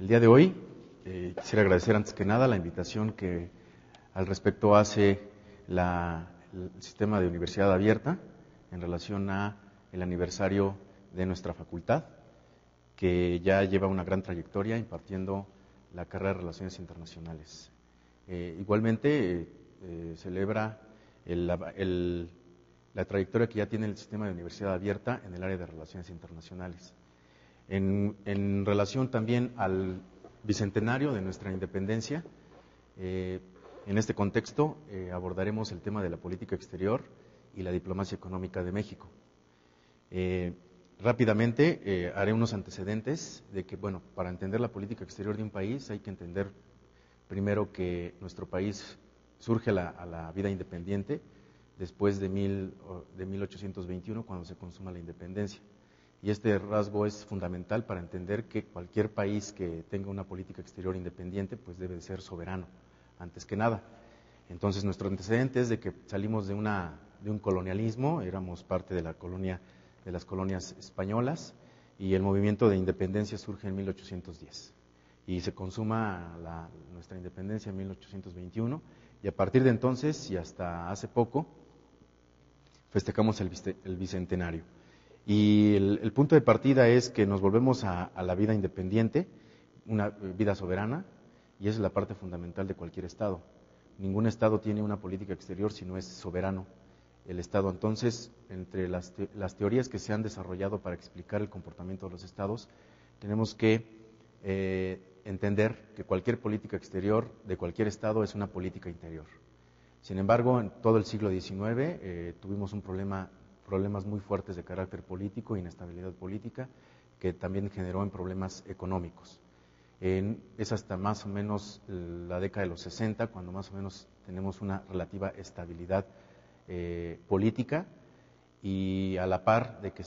El día de hoy quisiera agradecer antes que nada la invitación que al respecto hace el sistema de universidad abierta en relación a el aniversario de nuestra facultad, que ya lleva una gran trayectoria impartiendo la carrera de Relaciones Internacionales. Igualmente celebra la trayectoria que ya tiene el sistema de universidad abierta en el área de Relaciones Internacionales. En relación también al bicentenario de nuestra independencia, en este contexto abordaremos el tema de la política exterior y la diplomacia económica de México. Rápidamente haré unos antecedentes de que, bueno, para entender la política exterior de un país hay que entender primero que nuestro país surge a la vida independiente después de 1821, cuando se consuma la independencia. Y este rasgo es fundamental para entender que cualquier país que tenga una política exterior independiente pues debe ser soberano, antes que nada. Entonces nuestro antecedente es de que salimos de un colonialismo, éramos parte de las colonias españolas, y el movimiento de independencia surge en 1810. Y se consuma nuestra independencia en 1821, y a partir de entonces y hasta hace poco festejamos el bicentenario. Y el punto de partida es que nos volvemos a la vida independiente, una vida soberana, y esa es la parte fundamental de cualquier Estado. Ningún Estado tiene una política exterior si no es soberano el Estado. Entonces, entre las teorías que se han desarrollado para explicar el comportamiento de los Estados, tenemos que entender que cualquier política exterior de cualquier Estado es una política interior. Sin embargo, en todo el siglo XIX tuvimos problemas muy fuertes de carácter político, inestabilidad política, que también generó en problemas económicos. Es hasta más o menos la década de los 60, cuando más o menos tenemos una relativa estabilidad política, y a la par de que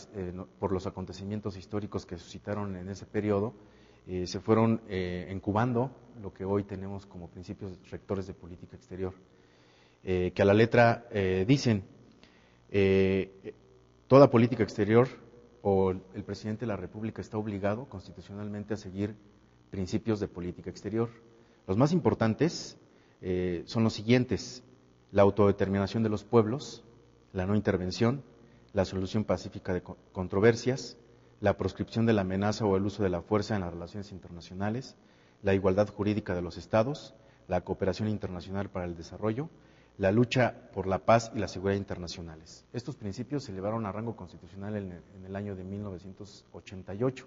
por los acontecimientos históricos que suscitaron en ese periodo, se fueron incubando lo que hoy tenemos como principios rectores de política exterior, que a la letra dicen: toda política exterior o el presidente de la República está obligado constitucionalmente a seguir principios de política exterior. Los más importantes son los siguientes: la autodeterminación de los pueblos, la no intervención, la solución pacífica de controversias, la proscripción de la amenaza o el uso de la fuerza en las relaciones internacionales, la igualdad jurídica de los estados, la cooperación internacional para el desarrollo, la lucha por la paz y la seguridad internacionales. Estos principios se elevaron a rango constitucional en el año de 1988,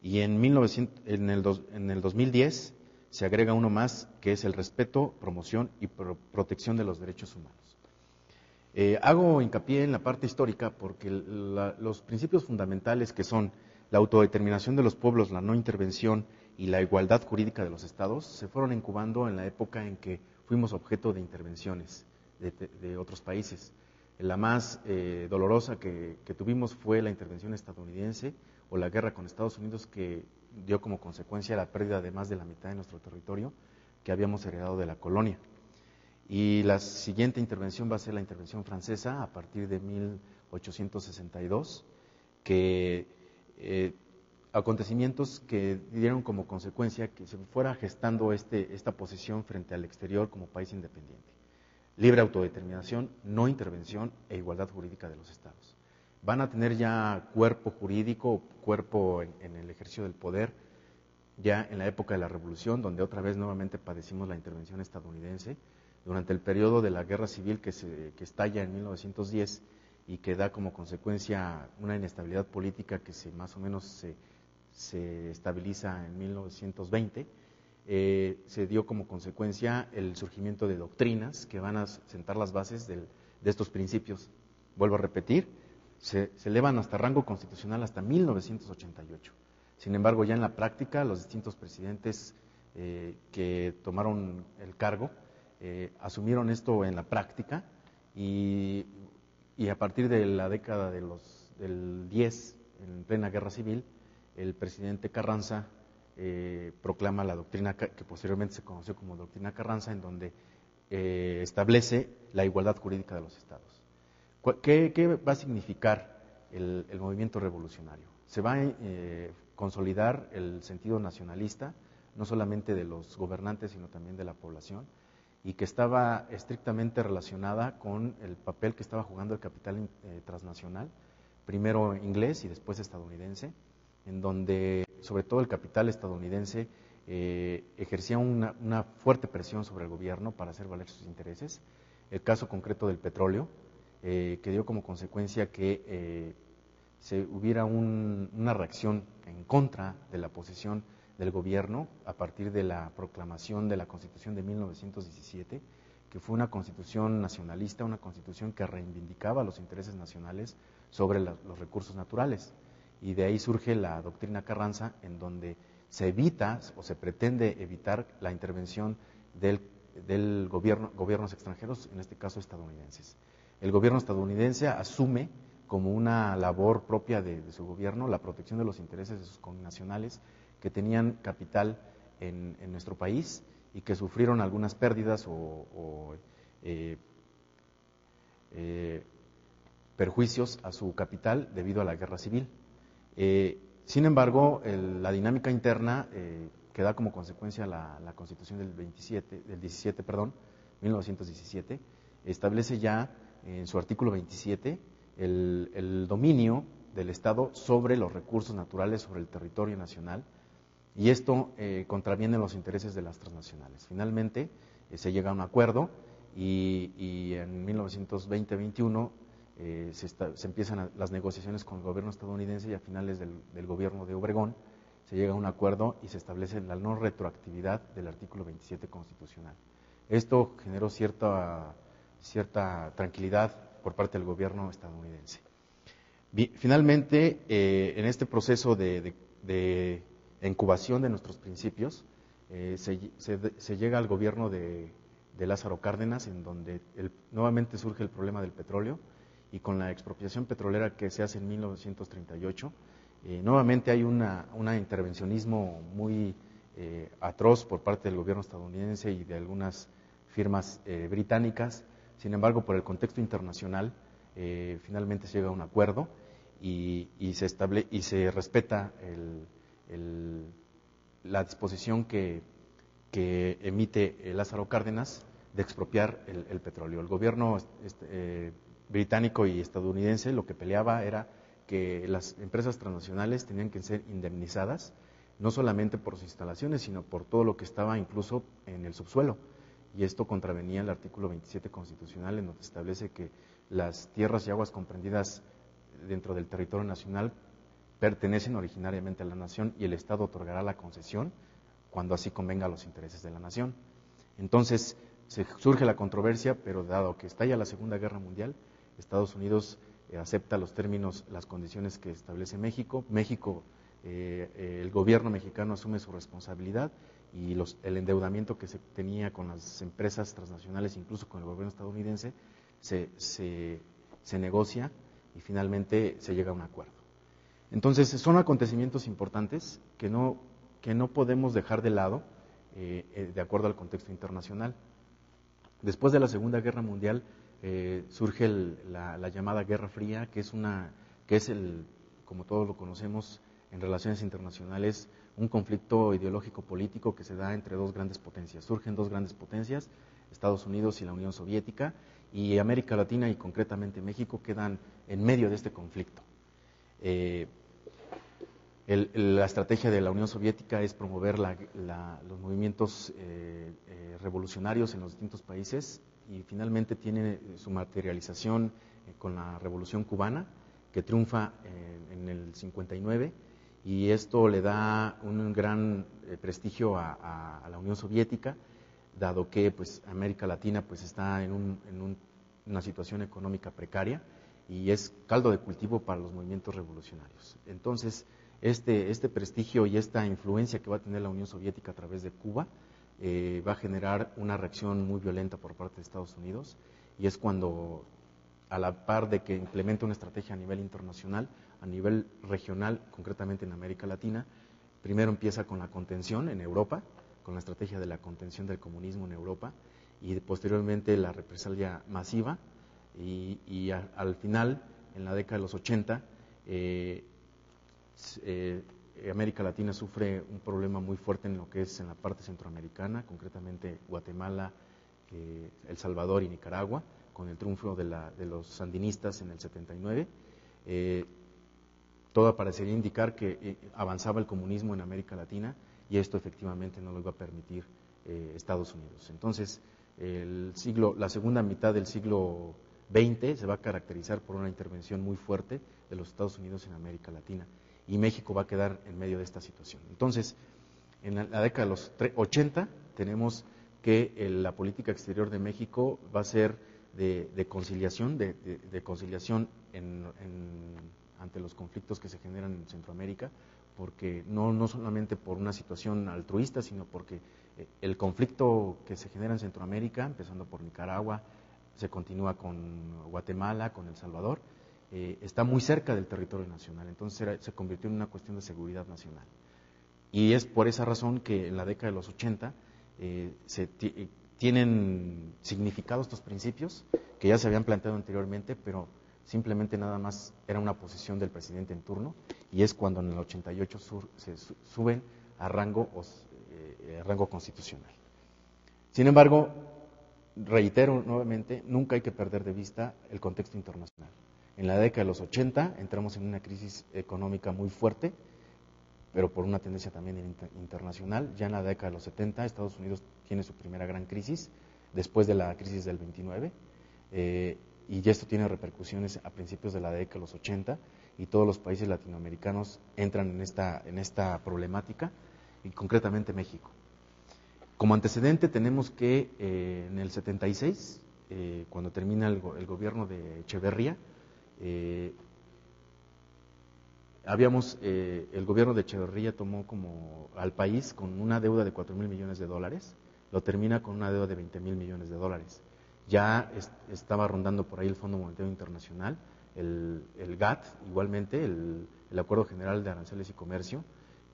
y en el 2010 se agrega uno más, que es el respeto, promoción y protección de los derechos humanos. Hago hincapié en la parte histórica porque los principios fundamentales, que son la autodeterminación de los pueblos, la no intervención y la igualdad jurídica de los estados, se fueron incubando en la época en que fuimos objeto de intervenciones de otros países. La más dolorosa que tuvimos fue la intervención estadounidense o la guerra con Estados Unidos, que dio como consecuencia la pérdida de más de la mitad de nuestro territorio que habíamos heredado de la colonia. Y la siguiente intervención va a ser la intervención francesa a partir de 1862, que acontecimientos que dieron como consecuencia que se fuera gestando esta posición frente al exterior como país independiente. Libre autodeterminación, no intervención e igualdad jurídica de los estados. Van a tener ya cuerpo jurídico, cuerpo en el ejercicio del poder, ya en la época de la Revolución, donde otra vez nuevamente padecimos la intervención estadounidense, durante el periodo de la Guerra Civil que estalla en 1910 y que da como consecuencia una inestabilidad política que más o menos se estabiliza en 1920, se dio como consecuencia el surgimiento de doctrinas que van a sentar las bases de estos principios. Vuelvo a repetir, se elevan hasta rango constitucional hasta 1988. Sin embargo, ya en la práctica, los distintos presidentes que tomaron el cargo asumieron esto en la práctica, y a partir de la década del 10, en plena guerra civil, el presidente Carranza proclama la doctrina que posteriormente se conoció como doctrina Carranza, en donde establece la igualdad jurídica de los estados. ¿Qué va a significar el movimiento revolucionario? Se va a consolidar el sentido nacionalista, no solamente de los gobernantes, sino también de la población, y que estaba estrictamente relacionada con el papel que estaba jugando el capital transnacional, primero inglés y después estadounidense, en donde sobre todo el capital estadounidense ejercía una fuerte presión sobre el gobierno para hacer valer sus intereses. El caso concreto del petróleo, que dio como consecuencia que se hubiera una reacción en contra de la posición del gobierno a partir de la proclamación de la Constitución de 1917, que fue una constitución nacionalista, una constitución que reivindicaba los intereses nacionales sobre los recursos naturales. Y de ahí surge la doctrina Carranza, en donde se evita o se pretende evitar la intervención del gobiernos extranjeros, en este caso estadounidenses. El gobierno estadounidense asume como una labor propia de su gobierno la protección de los intereses de sus connacionales que tenían capital en nuestro país y que sufrieron algunas pérdidas o perjuicios a su capital debido a la guerra civil. Sin embargo, la dinámica interna que da como consecuencia la Constitución del 1917, establece ya en su artículo 27 el dominio del Estado sobre los recursos naturales, sobre el territorio nacional, y esto contraviene los intereses de las transnacionales. Finalmente se llega a un acuerdo y en 1920-21 se empiezan las negociaciones con el gobierno estadounidense, y a finales del gobierno de Obregón se llega a un acuerdo y se establece la no retroactividad del artículo 27 constitucional. Esto generó cierta tranquilidad por parte del gobierno estadounidense. Finalmente, en este proceso de incubación de nuestros principios, se llega al gobierno de Lázaro Cárdenas, en donde nuevamente surge el problema del petróleo, y con la expropiación petrolera que se hace en 1938, nuevamente hay un intervencionismo muy atroz por parte del gobierno estadounidense y de algunas firmas británicas. Sin embargo, por el contexto internacional, finalmente se llega a un acuerdo y se respeta la disposición que emite Lázaro Cárdenas de expropiar el petróleo. El gobierno británico y estadounidense lo que peleaba era que las empresas transnacionales tenían que ser indemnizadas, no solamente por sus instalaciones, sino por todo lo que estaba incluso en el subsuelo. Y esto contravenía el artículo 27 constitucional, en donde establece que las tierras y aguas comprendidas dentro del territorio nacional pertenecen originariamente a la nación, y el Estado otorgará la concesión cuando así convenga a los intereses de la nación. Entonces surge la controversia, pero dado que estalla la Segunda Guerra Mundial, Estados Unidos acepta los términos, las condiciones que establece México. El gobierno mexicano asume su responsabilidad, y el endeudamiento que se tenía con las empresas transnacionales, incluso con el gobierno estadounidense, se negocia y finalmente se llega a un acuerdo. Entonces, son acontecimientos importantes que no podemos dejar de lado de acuerdo al contexto internacional. Después de la Segunda Guerra Mundial surge la llamada Guerra Fría, que es como todos lo conocemos en relaciones internacionales, un conflicto ideológico político que se da entre dos grandes potencias. Surgen dos grandes potencias, Estados Unidos y la Unión Soviética, y América Latina y concretamente México quedan en medio de este conflicto. La estrategia de la Unión Soviética es promover los movimientos revolucionarios en los distintos países, y finalmente tiene su materialización con la Revolución Cubana, que triunfa en el 59, y esto le da un gran prestigio a la Unión Soviética, dado que pues América Latina pues está en una situación económica precaria y es caldo de cultivo para los movimientos revolucionarios. Entonces, este prestigio y esta influencia que va a tener la Unión Soviética a través de Cuba va a generar una reacción muy violenta por parte de Estados Unidos, y es cuando, a la par de que implementa una estrategia a nivel internacional, a nivel regional, concretamente en América Latina, primero empieza con la contención en Europa, con la estrategia de la contención del comunismo en Europa, y posteriormente la represalia masiva, y al final, en la década de los 80, América Latina sufre un problema muy fuerte en lo que es en la parte centroamericana, concretamente Guatemala, El Salvador y Nicaragua, con el triunfo de los sandinistas en el 79. Todo parecería indicar que avanzaba el comunismo en América Latina y esto efectivamente no lo iba a permitir Estados Unidos. Entonces, la segunda mitad del siglo XX se va a caracterizar por una intervención muy fuerte de los Estados Unidos en América Latina y México va a quedar en medio de esta situación. Entonces, en la década de los 80 tenemos que la política exterior de México va a ser de conciliación, de conciliación ante los conflictos que se generan en Centroamérica, porque no solamente por una situación altruista, sino porque el conflicto que se genera en Centroamérica, empezando por Nicaragua, se continúa con Guatemala, con El Salvador, está muy cerca del territorio nacional, entonces se convirtió en una cuestión de seguridad nacional. Y es por esa razón que en la década de los 80 tienen significado estos principios que ya se habían planteado anteriormente, pero simplemente nada más era una posición del presidente en turno, y es cuando en el 88 se suben a rango constitucional. Sin embargo, reitero nuevamente, nunca hay que perder de vista el contexto internacional. En la década de los 80 entramos en una crisis económica muy fuerte, pero por una tendencia también internacional. Ya en la década de los 70 Estados Unidos tiene su primera gran crisis, después de la crisis del 29, y esto tiene repercusiones a principios de la década de los 80, y todos los países latinoamericanos entran en esta problemática, y concretamente México. Como antecedente tenemos que en el 76, cuando termina el gobierno de Echeverría, el gobierno de Echeverría tomó como al país con una deuda de 4,000 millones de dólares, lo termina con una deuda de 20,000 millones de dólares. Ya estaba rondando por ahí el Fondo Monetario Internacional, el GATT, igualmente, el Acuerdo General de Aranceles y Comercio,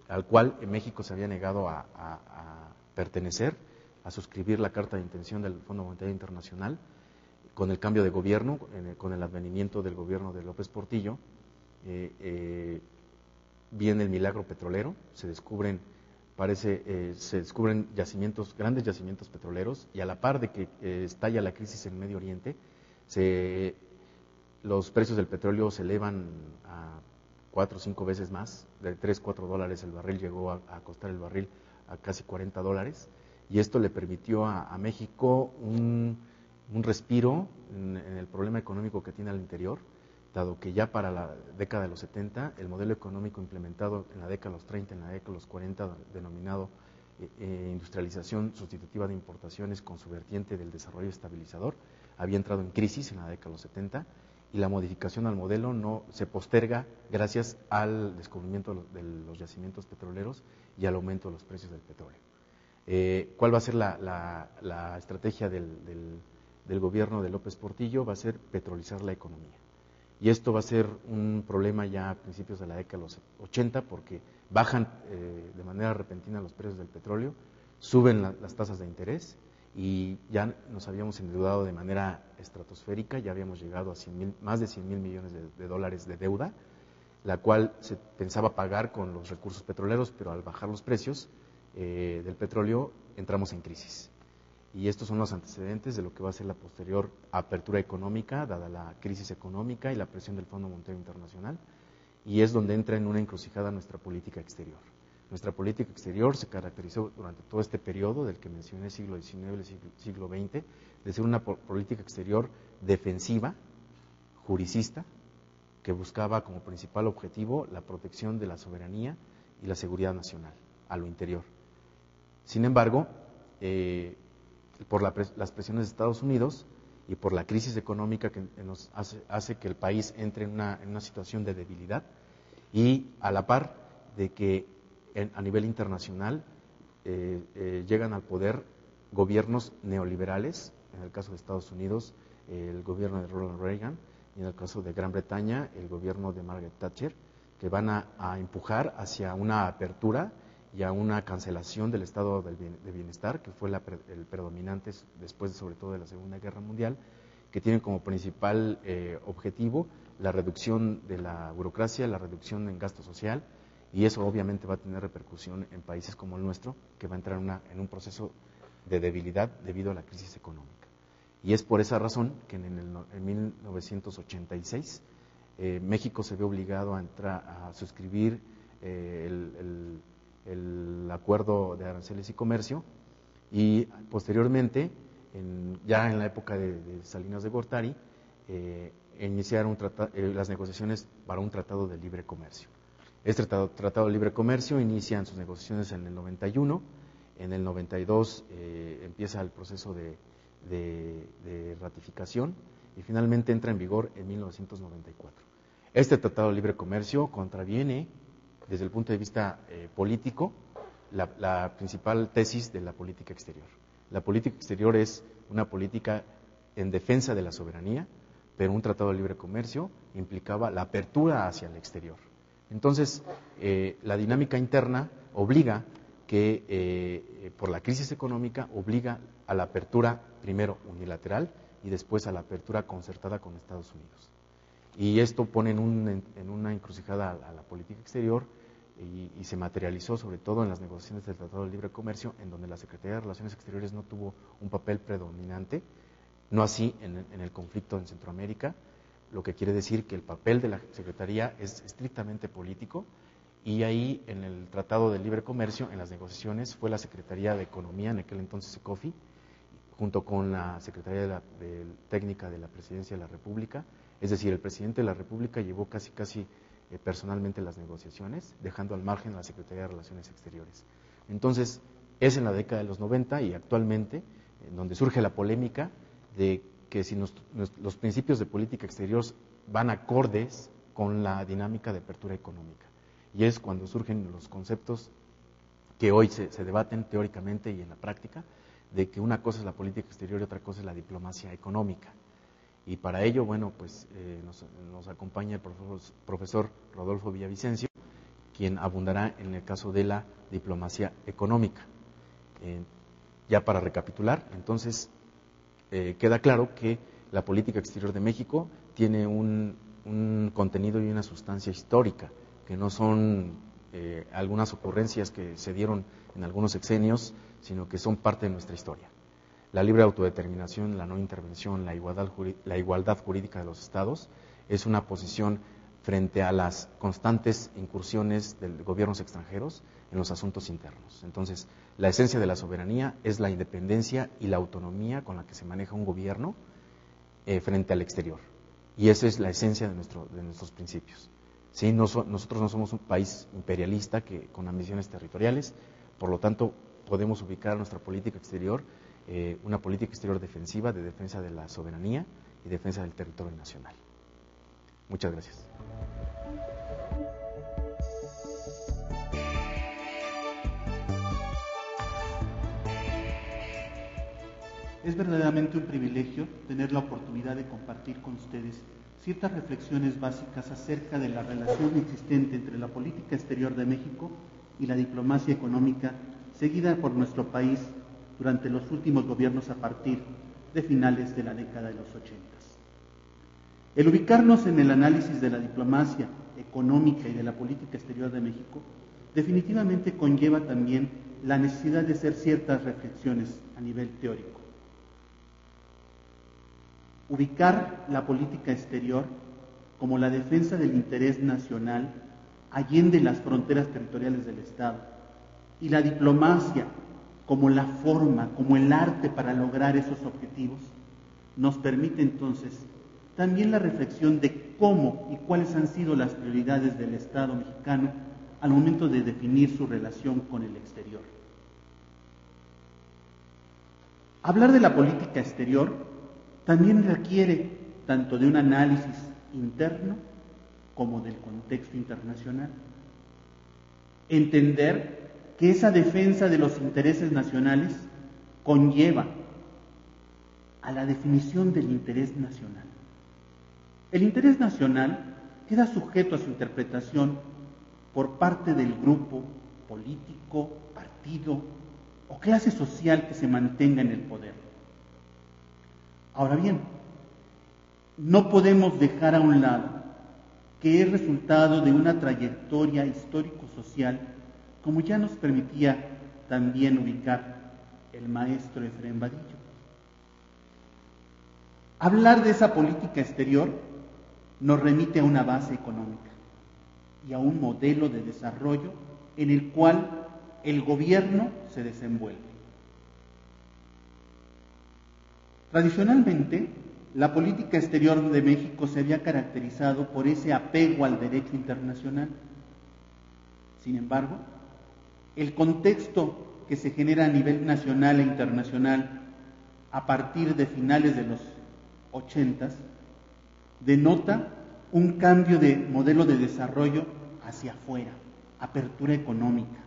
al cual México se había negado a pertenecer, a suscribir la carta de intención del Fondo Monetario Internacional. Con el cambio de gobierno, con el advenimiento del gobierno de López Portillo, viene el milagro petrolero, se descubren grandes yacimientos petroleros, y a la par de que estalla la crisis en Medio Oriente, los precios del petróleo se elevan a 4 o 5 veces más, de 3, 4 dólares el barril, llegó a costar el barril a casi 40 dólares, y esto le permitió a México un respiro en el problema económico que tiene al interior, dado que ya para la década de los 70, el modelo económico implementado en la década de los 30, en la década de los 40, denominado industrialización sustitutiva de importaciones con su vertiente del desarrollo estabilizador, había entrado en crisis en la década de los 70, y la modificación al modelo no se posterga gracias al descubrimiento de los yacimientos petroleros y al aumento de los precios del petróleo. ¿Cuál va a ser la estrategia del gobierno de López Portillo? Va a ser petrolizar la economía. Y esto va a ser un problema ya a principios de la década de los 80, porque bajan de manera repentina los precios del petróleo, suben las tasas de interés, y ya nos habíamos endeudado de manera estratosférica, ya habíamos llegado a más de 100,000 millones de dólares de deuda, la cual se pensaba pagar con los recursos petroleros, pero al bajar los precios del petróleo entramos en crisis. Y estos son los antecedentes de lo que va a ser la posterior apertura económica, dada la crisis económica y la presión del Fondo Monetario Internacional, y es donde entra en una encrucijada nuestra política exterior. Nuestra política exterior se caracterizó durante todo este periodo del que mencioné, siglo XIX y siglo XX, de ser una política exterior defensiva, juricista, que buscaba como principal objetivo la protección de la soberanía y la seguridad nacional a lo interior. Sin embargo, por las presiones de Estados Unidos y por la crisis económica que nos hace que el país entre en una situación de debilidad, y a la par de que a nivel internacional llegan al poder gobiernos neoliberales, en el caso de Estados Unidos el gobierno de Ronald Reagan, y en el caso de Gran Bretaña el gobierno de Margaret Thatcher, que van a empujar hacia una apertura y a una cancelación del estado de bienestar, que fue el predominante después, sobre todo, de la Segunda Guerra Mundial, que tienen como principal objetivo la reducción de la burocracia, la reducción en gasto social Y eso obviamente va a tener repercusión en países como el nuestro, que va a entrar en un proceso de debilidad debido a la crisis económica. Y es por esa razón que en 1986 México se ve obligado a suscribir el acuerdo de aranceles y comercio, y posteriormente, ya en la época de Salinas de Gortari, iniciaron las negociaciones para un tratado de libre comercio. Este tratado de libre comercio inician sus negociaciones en el 91, en el 92 empieza el proceso de ratificación y finalmente entra en vigor en 1994. Este tratado de libre comercio contraviene, desde el punto de vista político, la principal tesis de la política exterior. La política exterior es una política en defensa de la soberanía, pero un tratado de libre comercio implicaba la apertura hacia el exterior. Entonces, la dinámica interna obliga que, por la crisis económica, obliga a la apertura primero unilateral y después a la apertura concertada con Estados Unidos. Y esto pone en una encrucijada a la política exterior y se materializó sobre todo en las negociaciones del Tratado de Libre Comercio, en donde la Secretaría de Relaciones Exteriores no tuvo un papel predominante, no así en el conflicto en Centroamérica, lo que quiere decir que el papel de la Secretaría es estrictamente político, y ahí en el Tratado de Libre Comercio, en las negociaciones, fue la Secretaría de Economía, en aquel entonces SECOFI, junto con la Secretaría de Técnica de la Presidencia de la República, es decir, el Presidente de la República llevó casi personalmente las negociaciones, dejando al margen a la Secretaría de Relaciones Exteriores. Entonces, es en la década de los 90 y actualmente en donde surge la polémica de que si los principios de política exterior van acordes con la dinámica de apertura económica. Y es cuando surgen los conceptos que hoy se debaten teóricamente y en la práctica, de que una cosa es la política exterior y otra cosa es la diplomacia económica. Y para ello, bueno, pues nos acompaña el profesor Rodolfo Villavicencio, quien abundará en el caso de la diplomacia económica. Ya para recapitular, entonces, queda claro que la política exterior de México tiene un contenido y una sustancia histórica, que no son algunas ocurrencias que se dieron en algunos sexenios, sino que son parte de nuestra historia. La libre autodeterminación, la no intervención, la igualdad jurídica de los estados es una posición frente a las constantes incursiones de gobiernos extranjeros en los asuntos internos. Entonces, la esencia de la soberanía es la independencia y la autonomía con la que se maneja un gobierno frente al exterior. Y esa es la esencia de nuestros principios. ¿Sí? Nosotros no somos un país imperialista con ambiciones territoriales, por lo tanto, podemos ubicar nuestra política exterior una política exterior defensiva, de defensa de la soberanía y defensa del territorio nacional. Muchas gracias. Es verdaderamente un privilegio tener la oportunidad de compartir con ustedes ciertas reflexiones básicas acerca de la relación existente entre la política exterior de México y la diplomacia económica seguida por nuestro país durante los últimos gobiernos a partir de finales de la década de los 80. El ubicarnos en el análisis de la diplomacia económica y de la política exterior de México definitivamente conlleva también la necesidad de hacer ciertas reflexiones a nivel teórico. Ubicar la política exterior como la defensa del interés nacional allende las fronteras territoriales del Estado y la diplomacia como la forma, como el arte para lograr esos objetivos, nos permite entonces también la reflexión de cómo y cuáles han sido las prioridades del Estado mexicano al momento de definir su relación con el exterior. Hablar de la política exterior también requiere tanto de un análisis interno como del contexto internacional. Entender que esa defensa de los intereses nacionales conlleva a la definición del interés nacional. El interés nacional queda sujeto a su interpretación por parte del grupo político, partido o clase social que se mantenga en el poder. Ahora bien, no podemos dejar a un lado que es resultado de una trayectoria histórico-social, como ya nos permitía también ubicar el maestro Efrén Vadillo. Hablar de esa política exterior nos remite a una base económica y a un modelo de desarrollo en el cual el gobierno se desenvuelve. Tradicionalmente, la política exterior de México se había caracterizado por ese apego al derecho internacional. Sin embargo, el contexto que se genera a nivel nacional e internacional a partir de finales de los 80s denota un cambio de modelo de desarrollo hacia afuera, apertura económica.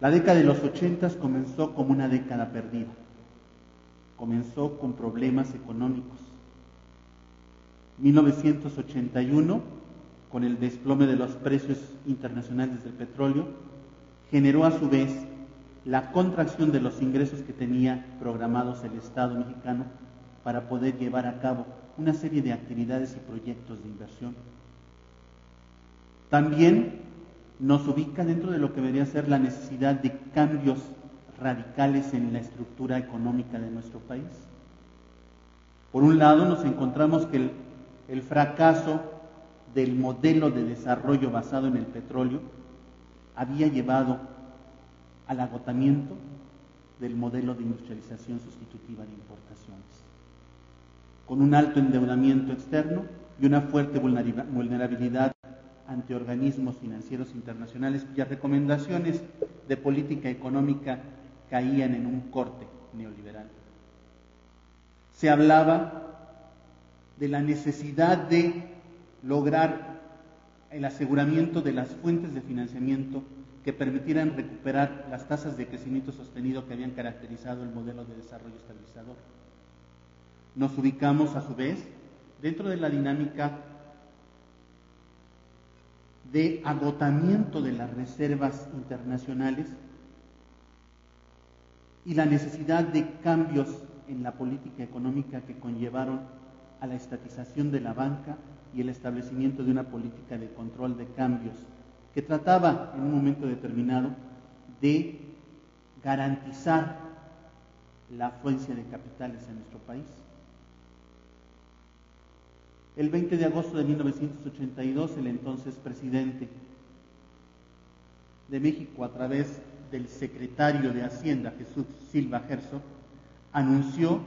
La década de los 80s comenzó como una década perdida. Comenzó con problemas económicos. 1981, con el desplome de los precios internacionales del petróleo, generó a su vez la contracción de los ingresos que tenía programados el Estado mexicano para poder llevar a cabo una serie de actividades y proyectos de inversión. También nos ubica dentro de lo que debería ser la necesidad de cambios radicales en la estructura económica de nuestro país. Por un lado, nos encontramos que el fracaso del modelo de desarrollo basado en el petróleo había llevado al agotamiento del modelo de industrialización sustitutiva de importaciones, con un alto endeudamiento externo y una fuerte vulnerabilidad ante organismos financieros internacionales cuyas recomendaciones de política económica caían en un corte neoliberal. Se hablaba de la necesidad de lograr el aseguramiento de las fuentes de financiamiento que permitieran recuperar las tasas de crecimiento sostenido que habían caracterizado el modelo de desarrollo estabilizador. Nos ubicamos, a su vez, dentro de la dinámica de agotamiento de las reservas internacionales y la necesidad de cambios en la política económica que conllevaron a la estatización de la banca y el establecimiento de una política de control de cambios que trataba en un momento determinado de garantizar la afluencia de capitales en nuestro país. El 20 de agosto de 1982, el entonces presidente de México, a través del secretario de Hacienda, Jesús Silva Herzog, anunció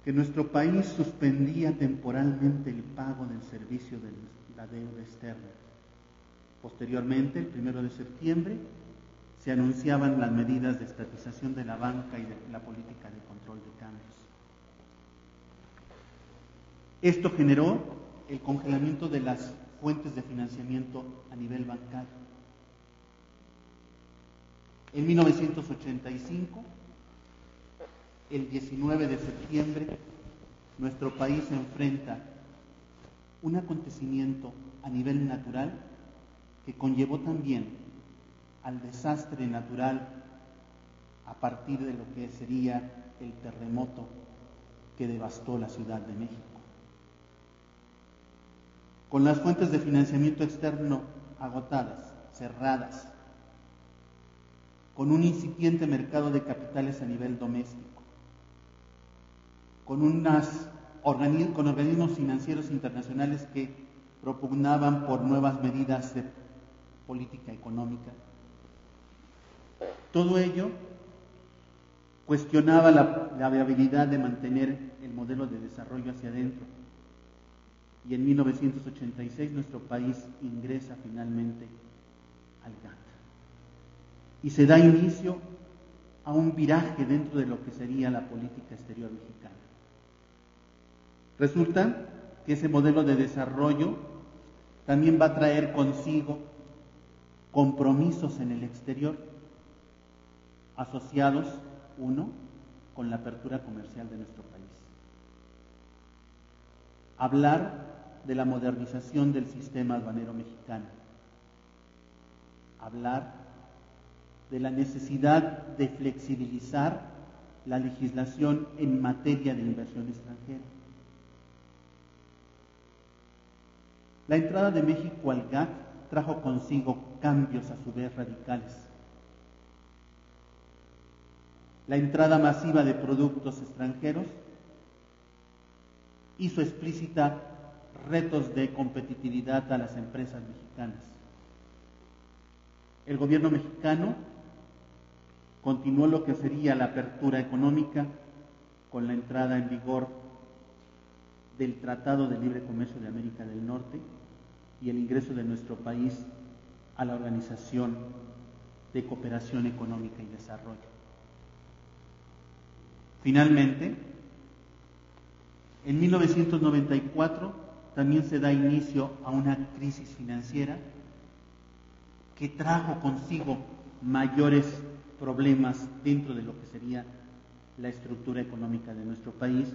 que nuestro país suspendía temporalmente el pago del servicio de la deuda externa. Posteriormente, el 1 de septiembre, se anunciaban las medidas de estatización de la banca y de la política de control de cambios. Esto generó el congelamiento de las fuentes de financiamiento a nivel bancario. En 1985, el 19 de septiembre, nuestro país se enfrenta un acontecimiento a nivel natural que conllevó también al desastre natural a partir de lo que sería el terremoto que devastó la Ciudad de México. Con las fuentes de financiamiento externo agotadas, cerradas, con un incipiente mercado de capitales a nivel doméstico, con organismos financieros internacionales que propugnaban por nuevas medidas de política económica. Todo ello cuestionaba la viabilidad de mantener el modelo de desarrollo hacia adentro. Y en 1986 nuestro país ingresa finalmente al GATT. Y se da inicio a un viraje dentro de lo que sería la política exterior mexicana. Resulta que ese modelo de desarrollo también va a traer consigo compromisos en el exterior, asociados, uno, con la apertura comercial de nuestro país. Hablar de la modernización del sistema aduanero mexicano. Hablar de la necesidad de flexibilizar la legislación en materia de inversión extranjera. La entrada de México al GATT trajo consigo cambios a su vez radicales. La entrada masiva de productos extranjeros hizo explícita retos de competitividad a las empresas mexicanas. El gobierno mexicano continuó lo que sería la apertura económica con la entrada en vigor del Tratado de Libre Comercio de América del Norte y el ingreso de nuestro país a la Organización de Cooperación Económica y Desarrollo. Finalmente, en 1994 también se da inicio a una crisis financiera que trajo consigo mayores problemas dentro de lo que sería la estructura económica de nuestro país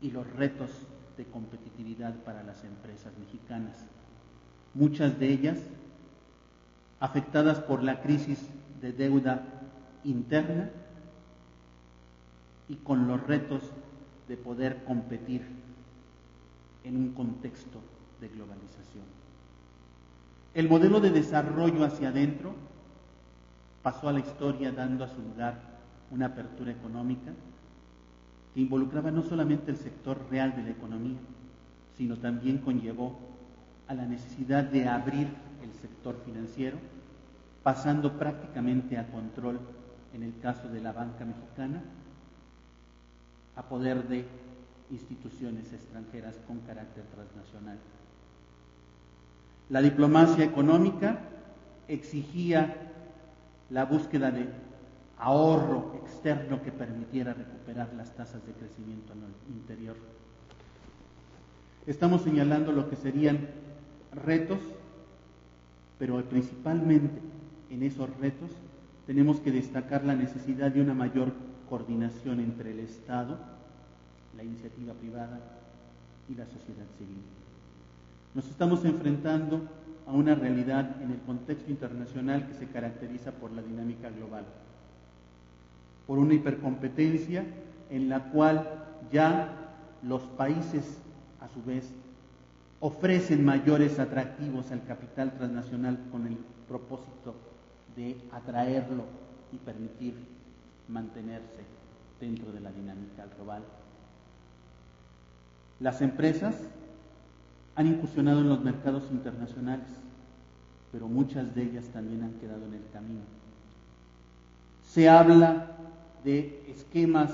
y los retos de competitividad para las empresas mexicanas, muchas de ellas afectadas por la crisis de deuda interna y con los retos de poder competir en un contexto de globalización. El modelo de desarrollo hacia adentro pasó a la historia dando a su lugar una apertura económica que involucraba no solamente el sector real de la economía, sino también conllevó a la necesidad de abrir el sector financiero, pasando prácticamente a control, en el caso de la banca mexicana, a poder de instituciones extranjeras con carácter transnacional. La diplomacia económica exigía la búsqueda de ahorro externo que permitiera recuperar las tasas de crecimiento en el interior. Estamos señalando lo que serían retos, pero principalmente en esos retos tenemos que destacar la necesidad de una mayor coordinación entre el Estado, la iniciativa privada y la sociedad civil. Nos estamos enfrentando a una realidad en el contexto internacional que se caracteriza por la dinámica global, por una hipercompetencia en la cual ya los países, a su vez, ofrecen mayores atractivos al capital transnacional con el propósito de atraerlo y permitir mantenerse dentro de la dinámica global. Las empresas han incursionado en los mercados internacionales, pero muchas de ellas también han quedado en el camino. Se habla de esquemas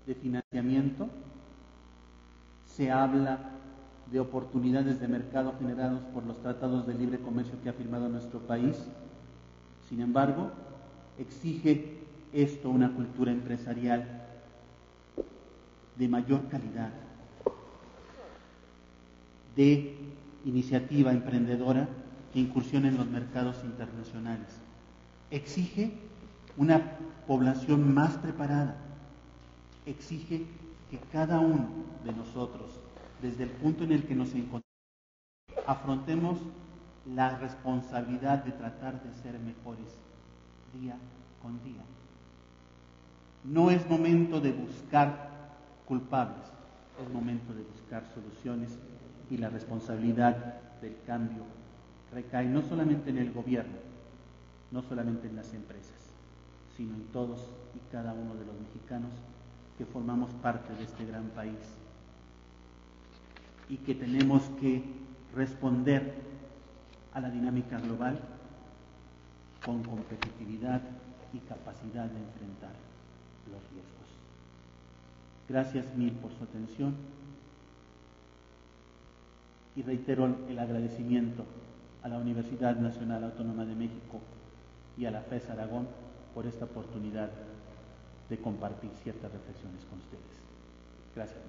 de financiamiento, se habla de oportunidades de mercado generados por los tratados de libre comercio que ha firmado nuestro país. Sin embargo, exige esto una cultura empresarial de mayor calidad, de iniciativa emprendedora que incursione en los mercados internacionales. Exige una población más preparada, exige que cada uno de nosotros, desde el punto en el que nos encontramos, afrontemos la responsabilidad de tratar de ser mejores día con día. No es momento de buscar culpables, es momento de buscar soluciones, y la responsabilidad del cambio recae no solamente en el gobierno, no solamente en las empresas, sino en todos y cada uno de los mexicanos que formamos parte de este gran país y que tenemos que responder a la dinámica global con competitividad y capacidad de enfrentar los riesgos. Gracias mil por su atención y reitero el agradecimiento a la Universidad Nacional Autónoma de México y a la FES Aragón por esta oportunidad de compartir ciertas reflexiones con ustedes. Gracias.